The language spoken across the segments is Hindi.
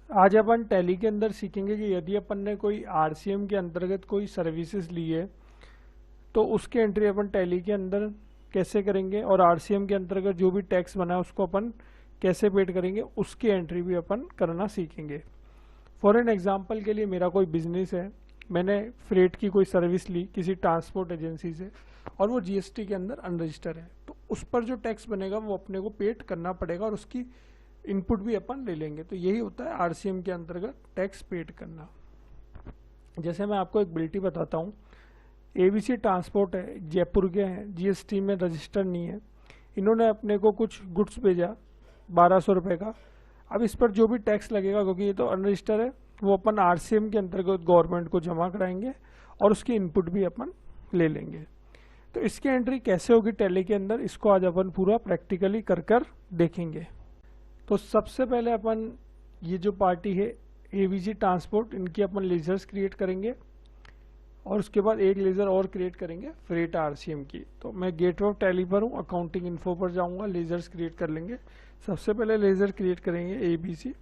आज अपन टैली के अंदर सीखेंगे कि यदि अपन ने कोई आरसीएम के अंतर्गत कोई सर्विसेज ली है तो उसकी एंट्री अपन टैली के अंदर कैसे करेंगे, और आरसीएम के अंतर्गत जो भी टैक्स बना है उसको अपन कैसे पेड करेंगे, उसकी एंट्री भी अपन करना सीखेंगे। फॉर एन एग्जाम्पल के लिए मेरा कोई बिजनेस है, मैंने फ्रेट की कोई सर्विस ली किसी ट्रांसपोर्ट एजेंसी से और वो जीएसटी के अंदर अनरजिस्टर है, तो उस पर जो टैक्स बनेगा वो अपने को पेड करना पड़ेगा और उसकी इनपुट भी अपन ले लेंगे। तो यही होता है आरसीएम के अंतर्गत टैक्स पेड करना। जैसे मैं आपको एक बिल्टी बताता हूँ, एबीसी ट्रांसपोर्ट है, जयपुर के हैं, जीएसटी में रजिस्टर नहीं है, इन्होंने अपने को कुछ गुड्स भेजा 1200 रुपये का। अब इस पर जो भी टैक्स लगेगा, क्योंकि ये तो अनरजिस्टर है, वो अपन आरसीएम के अंतर्गत गवर्नमेंट को जमा कराएंगे और उसकी इनपुट भी अपन ले लेंगे। तो इसकी एंट्री कैसे होगी टैली के अंदर, इसको आज अपन पूरा प्रैक्टिकली कर देखेंगे। तो सबसे पहले अपन ये जो पार्टी है एबीसी ट्रांसपोर्ट, इनकी अपन लेजर्स क्रिएट करेंगे और उसके बाद एक लेजर और क्रिएट करेंगे फ्रेट आरसीएम की। तो मैं गेटवे ऑफ टैली पर हूँ, अकाउंटिंग इन्फो पर जाऊंगा, लेजर्स क्रिएट कर लेंगे। सबसे पहले लेजर क्रिएट करेंगे एबीसी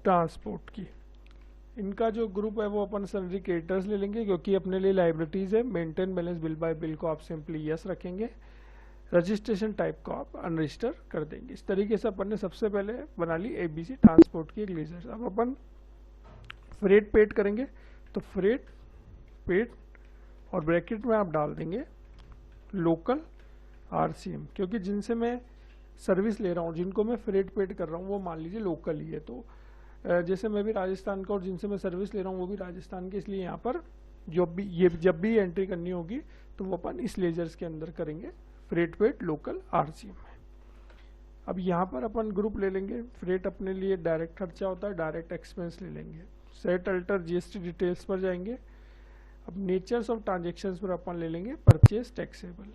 ट्रांसपोर्ट की। इनका जो ग्रुप है वो अपन सनरी क्रेडिटर्स ले लेंगे, क्योंकि अपने लिए लाइबिलिटीज है। Maintain balance bill bye bill को आप सिंपली यस रखेंगे, रजिस्ट्रेशन टाइप को आप अनरजिस्टर कर देंगे। इस तरीके से अपन ने सबसे पहले बना ली एबीसी ट्रांसपोर्ट की एक लेजर। अब अपन फ्रेट पेड करेंगे, तो फ्रेट पेड और ब्रैकेट में आप डाल देंगे लोकल आरसीएम, क्योंकि जिनसे मैं सर्विस ले रहा हूँ, जिनको मैं फ्रेट पेड कर रहा हूँ, वो मान लीजिए लोकल ही है। तो जैसे मैं भी राजस्थान का और जिनसे मैं सर्विस ले रहा हूँ वो भी राजस्थान के, इसलिए यहाँ पर जब भी एंट्री करनी होगी तो वो अपन इस लेजर्स के अंदर करेंगे, फ्रेट पेड लोकल आरसीएम में। अब यहाँ पर अपन ग्रुप ले लेंगे, फ्रेट अपने लिए डायरेक्ट खर्चा होता है, डायरेक्ट एक्सपेंस ले लेंगे। सेट अल्टर जीएसटी डिटेल्स पर जाएंगे। अब नेचर्स ऑफ ट्रांजेक्शन्स पर अपन ले लेंगे परचेज टैक्सेबल।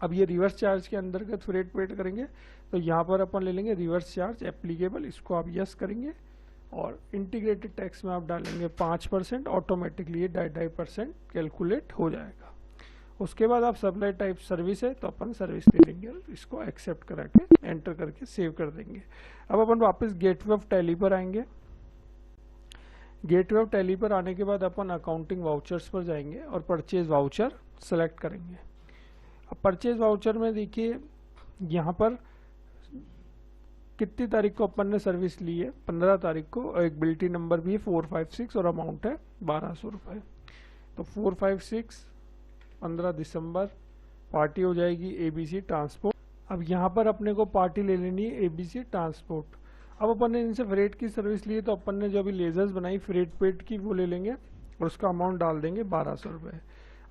अब ये रिवर्स चार्ज के अंतर्गत फ्रेट पेड करेंगे, तो यहाँ पर अपन ले लेंगे रिवर्स चार्ज एप्लीकेबल, इसको आप यस करेंगे और इंटीग्रेटेड टैक्स में आप डालेंगे 5%, ऑटोमेटिकली ये 2.5% कैलकुलेट हो जाएगा। उसके बाद आप सप्लाई टाइप सर्विस है तो अपन सर्विस ले लेंगे और इसको एक्सेप्ट करा के एंटर करके सेव कर देंगे। अब अपन वापस गेटवे ऑफ टैली पर आएंगे। गेटवे ऑफ टैली पर आने के बाद अपन अकाउंटिंग वाउचर्स पर जाएंगे और परचेज वाउचर सेलेक्ट करेंगे। अब परचेज वाउचर में देखिए यहाँ पर कितनी तारीख को अपन ने सर्विस ली है, 15 तारीख को, एक बिल्टी नंबर भी है 456 और अमाउंट है 1200 रुपये। तो 456 15 दिसंबर पार्टी हो जाएगी एबीसी ट्रांसपोर्ट। अब यहाँ पर अपने को पार्टी ले लेनी है एबीसी ट्रांसपोर्ट। अब अपन ने इनसे फ्रेट की सर्विस ली, तो अपन ने जो अभी लेजर्स बनाई फ्रेट पेड की वो ले लेंगे और उसका अमाउंट डाल देंगे 1200 रुपये।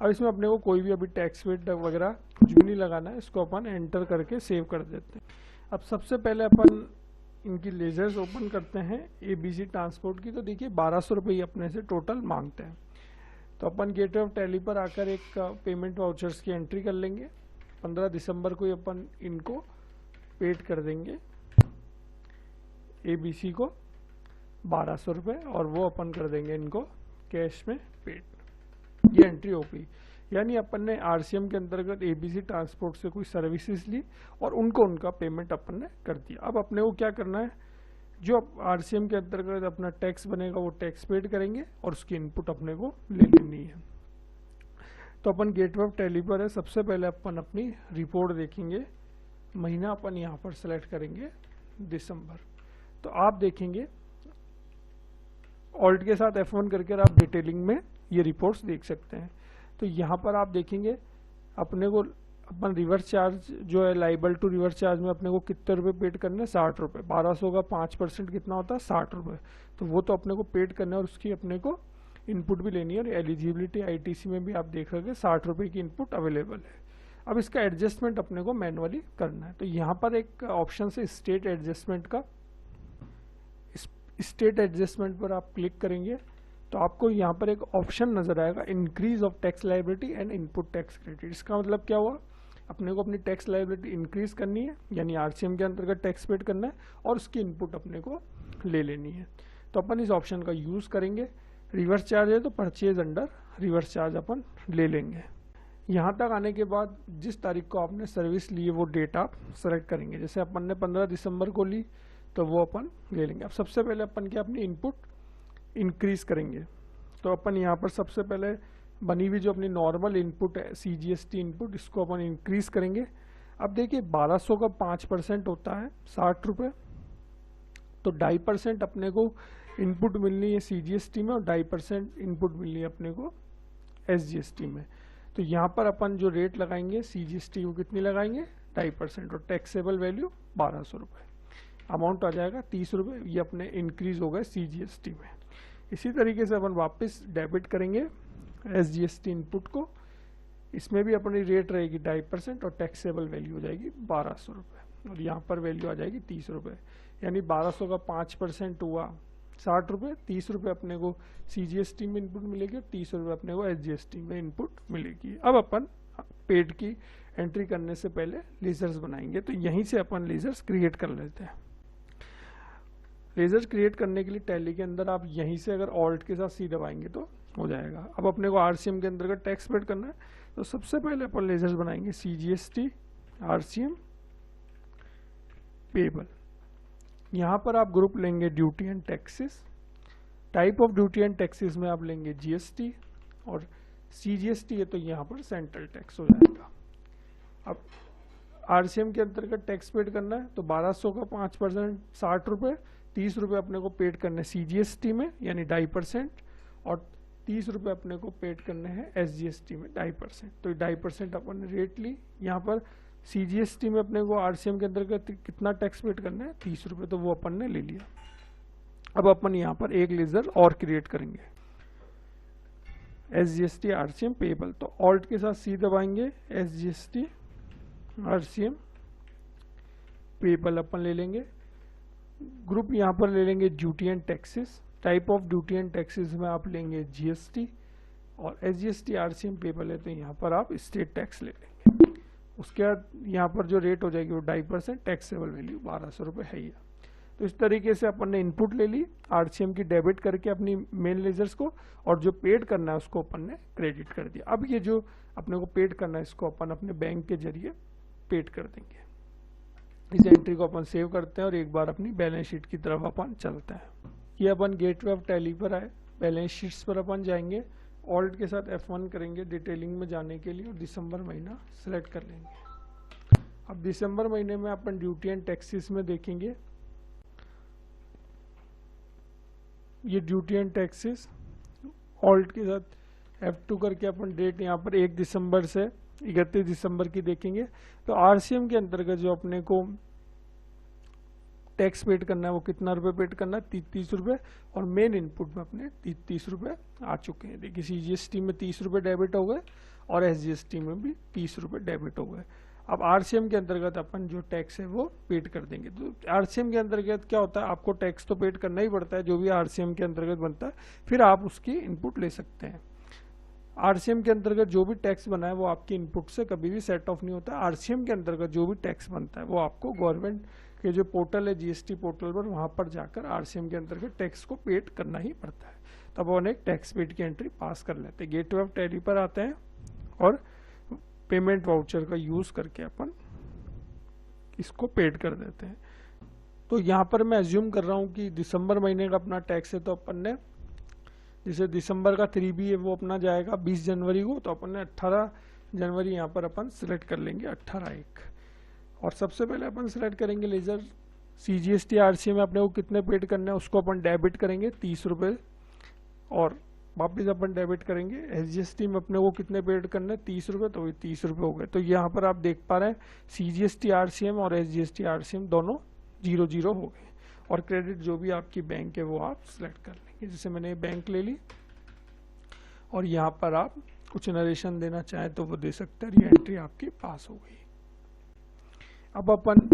अब इसमें अपने को कोई भी अभी टैक्स वेट वगैरह कुछ भी नहीं लगाना है, इसको अपन एंटर करके सेव कर देते हैं। अब सबसे पहले अपन इनकी लेजर्स ओपन करते हैं एबीसी ट्रांसपोर्ट की। तो देखिए 1200 रुपये अपने से टोटल मांगते हैं। तो अपन गेटवे ऑफ टैली पर आकर एक पेमेंट वाउचर्स की एंट्री कर लेंगे। 15 दिसंबर को ही अपन इनको पेड कर देंगे एबीसी को 1200 रुपये और वो अपन कर देंगे इनको कैश में पेड। ये एंट्री हो गई, यानी अपन ने आरसीएम के अंतर्गत एबीसी ट्रांसपोर्ट से कोई सर्विसेज ली और उनको उनका पेमेंट अपन ने कर दिया। अब अपने को क्या करना है, जो आरसीएम के अंतर्गत अपना टैक्स बनेगा वो टैक्स पेड करेंगे और उसकी इनपुट अपने को ले लेनी है। तो अपन गेटवे ऑफ टैली पर है, सबसे पहले अपन अपनी रिपोर्ट देखेंगे। महीना अपन यहाँ पर सेलेक्ट करेंगे दिसंबर। तो आप देखेंगे ऑल्ट के साथ F1 करके आप डिटेलिंग में ये रिपोर्ट्स देख सकते हैं। तो यहाँ पर आप देखेंगे अपने को अपन रिवर्स चार्ज जो है लाइबल टू रिवर्स चार्ज में अपने को कितने रुपए पेड करने हैं, 60 रुपये। 1200 का 5% कितना होता है, 60 रुपये। तो वो तो अपने को पेड करना है और उसकी अपने को इनपुट भी लेनी है। और एलिजिबिलिटी आईटीसी में भी आप देख रहे 60 रुपये की इनपुट अवेलेबल है। अब इसका एडजस्टमेंट अपने को मैनुअली करना है। तो यहाँ पर एक ऑप्शन है स्टेट एडजस्टमेंट का, स्टेट एडजस्टमेंट पर आप क्लिक करेंगे तो आपको यहाँ पर एक ऑप्शन नजर आएगा increase of tax liability and input tax credit. इसका मतलब क्या हुआ, अपने को अपनी टैक्स लायबिलिटी इंक्रीज करनी है, यानी आरसीएम के अंतर्गत टैक्स पेड करना है और उसकी इनपुट अपने को ले लेनी है। तो अपन इस ऑप्शन का यूज करेंगे। रिवर्स चार्ज है तो परचेज अंडर रिवर्स चार्ज अपन ले लेंगे। यहाँ तक आने के बाद जिस तारीख को आपने सर्विस ली है वो डेट आप सेलेक्ट करेंगे। जैसे अपन ने 15 दिसंबर को ली तो वो अपन ले लेंगे। अब सबसे पहले अपन क्या अपनी इनपुट इंक्रीज करेंगे। तो अपन यहाँ पर सबसे पहले बनी हुई जो अपनी नॉर्मल इनपुट है CGST इनपुट, इसको अपन इंक्रीज करेंगे। अब देखिए 1200 का 5% होता है 60 रुपये, तो 2.5% अपने को इनपुट मिलनी है CGST में और 2.5% इनपुट मिलनी है अपने को SGST में। तो यहाँ पर अपन जो रेट लगाएंगे CGST को कितनी लगाएंगे 2.5% और टैक्सेबल वैल्यू 1200 रुपये, अमाउंट आ जाएगा 30 रुपये। ये अपने इंक्रीज हो गए CGST में। इसी तरीके से अपन वापस डेबिट करेंगे SGST इनपुट को, इसमें भी अपनी रेट रहेगी 2.5% और टैक्सेबल वैल्यू हो जाएगी 1200 रुपये और यहाँ पर वैल्यू आ जाएगी 30 रुपये। यानी 1200 का 5% हुआ 60 रुपये, 30 रुपये अपने को CGST में इनपुट मिलेगी और 30 रुपये अपने को SGST में इनपुट मिलेगी। अब अपन पेड की एंट्री करने से पहले लेजर्स बनाएंगे, तो यहीं से अपन लेजर्स क्रिएट कर लेते हैं। लेजर्स क्रिएट करने के लिए टैली के अंदर आप यहीं से अगर ऑल्ट के साथ C दबाएंगे तो हो जाएगा। अब अपने को RCM के अंदर का टैक्स पेड करना है, तो सबसे पहले अपन लेजर्स बनाएंगे CGST RCM पेबल। यहाँ पर आप ग्रुप लेंगे duty and taxes, type of duty and taxes में आप लेंगे GST और CGST है तो यहाँ पर सेंट्रल टैक्स हो जाएगा। अब RCM के अंतर्गत टैक्स पेड करना है, तो 1200 का 5% 60 रुपये, 30 रुपये अपने को पेड करने CGST में यानी 2.5% और 30 रुपये अपने को पेड करने हैं SGST में 2.5%। तो 2.5% अपन ने रेट ली। यहाँ पर CGST में अपने को RCM के अंतर्गत कितना टैक्स पेड करना है 30 रुपये, तो वो अपन ने ले लिया। अब अपन यहाँ पर एक लेजर और क्रिएट करेंगे SGST RCM पेबल, तो ऑल्ट के साथ C दबाएंगे, SGST RCM पेबल अपन ले लेंगे। ग्रुप यहाँ पर ले लेंगे duty and taxes, type of duty and taxes में आप लेंगे GST और SGST RCM पेबल है तो यहाँ पर आप स्टेट टैक्स ले लेंगे। उसके बाद यहाँ पर जो रेट हो जाएगी वो 2.5%, टैक्सेबल वैल्यू 1200 रुपये है ही। तो इस तरीके से अपन ने इनपुट ले ली, RCM की डेबिट करके अपनी मेन लेजर्स को, और जो पेड करना है उसको अपन ने क्रेडिट कर दिया। अब ये जो अपने को पेड करना है इसको अपन अपने बैंक के जरिए पेड कर देंगे। इस एंट्री को अपन सेव करते हैं और एक बार अपनी बैलेंस शीट की तरफ अपन चलते हैं। ये अपन गेटवे ऑफ टैली पर आए, बैलेंस शीट्स पर अपन जाएंगे, ऑल्ट के साथ F1 करेंगे डिटेलिंग में जाने के लिए और दिसंबर महीना सेलेक्ट कर लेंगे। अब दिसंबर महीने में अपन ड्यूटी एंड टैक्सेस में देखेंगे, ये ड्यूटी एंड टैक्सेस ऑल्ट के साथ F2 करके अपन डेट यहाँ पर 1 दिसंबर से 31 दिसंबर की देखेंगे। तो RCM के अंतर्गत जो अपने को टैक्स पेड करना है वो कितना रुपए पेड करना है 30 रुपये, और मेन इनपुट में अपने 30 रुपये आ चुके हैं। देखिए CGST में 30 रुपये डेबिट हो गए और SGST में भी 30 रुपये डेबिट हो गए। अब RCM के अंतर्गत अपन जो टैक्स है वो पेड कर देंगे। तो RCM के अंतर्गत क्या होता है, आपको टैक्स तो पेड करना ही पड़ता है जो भी RCM के अंतर्गत बनता है, फिर आप उसकी इनपुट ले सकते हैं। RCM के अंतर्गत जो भी टैक्स बना है वो आपकी इनपुट से कभी भी सेट ऑफ नहीं होता। RCM के अंतर्गत जो भी टैक्स बनता है वो आपको गवर्नमेंट के जो पोर्टल है GST पोर्टल पर, वहां पर जाकर RCM के अंतर्गत टैक्स को पेड करना ही पड़ता है। तब अपन एक टैक्स पेड की एंट्री पास कर लेते हैं। गेटवे ऑफ टैली पर आते हैं और पेमेंट वाउचर का यूज करके अपन इसको पेड कर देते हैं। तो यहाँ पर मैं एज्यूम कर रहा हूँ कि दिसंबर महीने का अपना टैक्स है, तो अपन ने जैसे दिसंबर का 3B है वो अपना जाएगा 20 जनवरी को, तो अपन ने 18 जनवरी यहाँ पर अपन सिलेक्ट कर लेंगे 18/1। और सबसे पहले अपन सिलेक्ट करेंगे लेजर CGST RCM में अपने को कितने पेड करना है उसको अपन डेबिट करेंगे 30 रुपये, और वापस अपन डेबिट करेंगे SGST में अपने को कितने पेड करना है 30 रुपये, तो ये 30 रुपये हो गए। तो यहाँ पर आप देख पा रहे हैं CGST RCM और SGST RCM दोनों 0-0 हो गए, और क्रेडिट जो भी आपकी बैंक है वो आप सिलेक्ट कर लेंगे। जैसे मैंने बैंक ले ली और यहाँ पर आप कुछ नरेशन देना चाहें तो वो दे सकते हैं। ये एंट्री आपकी पास हो गई। अब अपन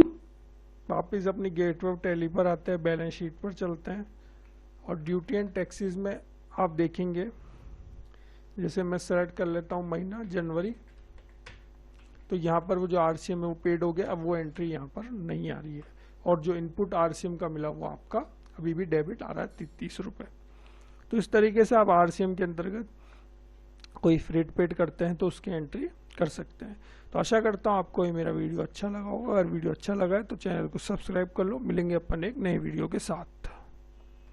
वापस अपनी गेटवे ऑफ टैली पर आते हैं, बैलेंस शीट पर चलते हैं और ड्यूटी एंड टैक्सेस में आप देखेंगे, जैसे मैं सेलेक्ट कर लेता हूँ महीना जनवरी, तो यहाँ पर वो जो RCM है वो पेड हो गया। अब वो एंट्री यहाँ पर नहीं आ रही है, और जो इनपुट RCM का मिला वो आपका अभी भी डेबिट आ रहा है 30 रुपये। तो इस तरीके से आप RCM के अंतर्गत कोई फ्रेट पेड करते हैं तो उसकी एंट्री कर सकते हैं। तो आशा करता हूँ आपको ये मेरा वीडियो अच्छा लगा होगा। अगर वीडियो अच्छा लगा है तो चैनल को सब्सक्राइब कर लो। मिलेंगे अपन एक नए वीडियो के साथ।